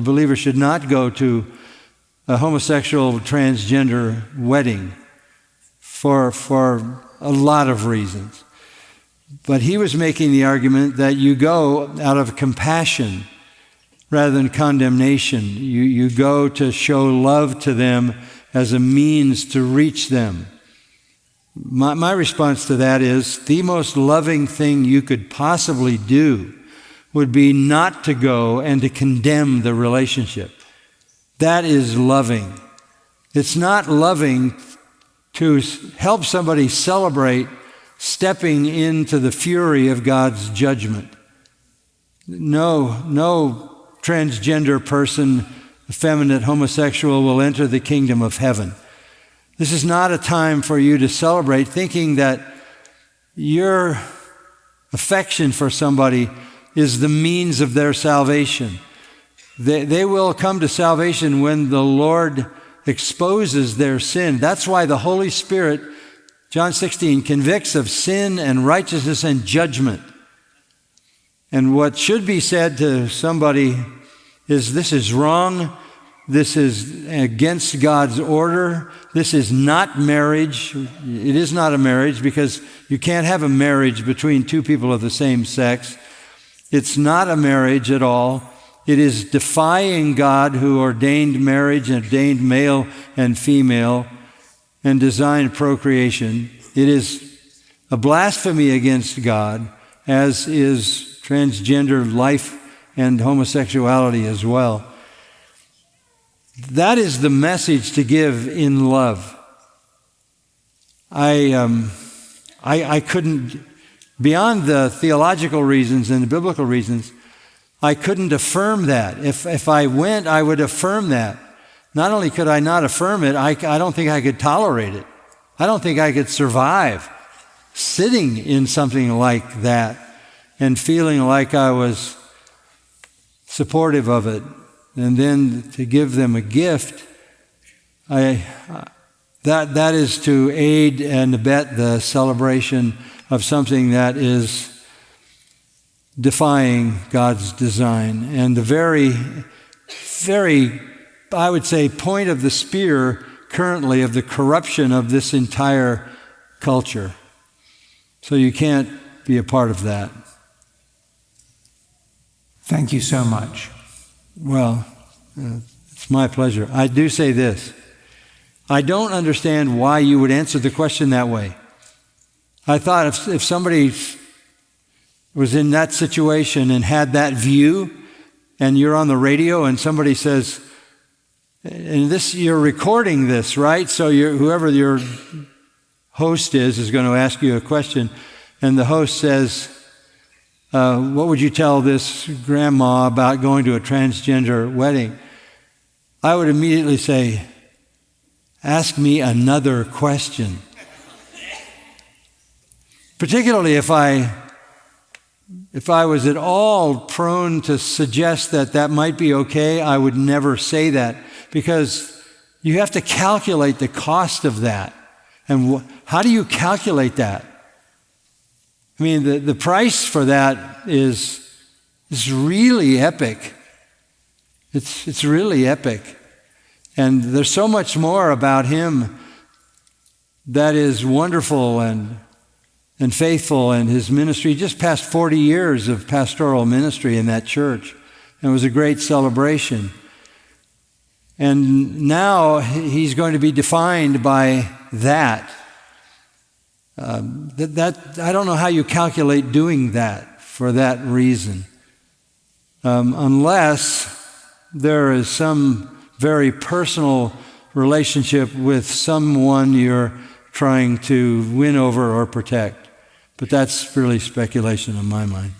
a believer should not go to a homosexual transgender wedding for a lot of reasons. But he was making the argument that you go out of compassion rather than condemnation. You go to show love to them as a means to reach them. My response to that is the most loving thing you could possibly do would be not to go and to condemn the relationship. That is loving. It's not loving to help somebody celebrate stepping into the fury of God's judgment. No transgender person, effeminate, homosexual will enter the kingdom of heaven. This is not a time for you to celebrate thinking that your affection for somebody is the means of their salvation. They will come to salvation when the Lord exposes their sin. That's why the Holy Spirit, John 16, convicts of sin and righteousness and judgment. And what should be said to somebody is, this is wrong, this is against God's order, this is not marriage. It is not a marriage because you can't have a marriage between two people of the same sex. It's not a marriage at all. It is defying God who ordained marriage and ordained male and female and designed procreation. It is a blasphemy against God, as is transgender life and homosexuality as well. That is the message to give in love. I couldn't, beyond the theological reasons and the biblical reasons, I couldn't affirm that. If I went, I would affirm that. Not only could I not affirm it, I don't think I could tolerate it. I don't think I could survive sitting in something like that and feeling like I was supportive of it. And then to give them a gift, that is to aid and abet the celebration of something that is defying God's design. And the very, I would say, point of the spear currently of the corruption of this entire culture. So you can't be a part of that. Thank you so much. Well, it's my pleasure. I do say this. I don't understand why you would answer the question that way. I thought if somebody was in that situation and had that view, and you're on the radio and somebody says, and this, you're recording this, right? So whoever your host is going to ask you a question, and the host says, what would you tell this grandma about going to a transgender wedding? I would immediately say, ask me another question. Particularly if I was at all prone to suggest that might be okay, I would never say that, because you have to calculate the cost of that. And how do you calculate that? I mean, the price for that is really epic. It's really epic. And there's so much more about him that is wonderful and faithful, and his ministry. He just passed 40 years of pastoral ministry in that church. And it was a great celebration. And now he's going to be defined by that. I don't know how you calculate doing that for that reason. Unless there is some very personal relationship with someone you're trying to win over or protect. But that's really speculation in my mind.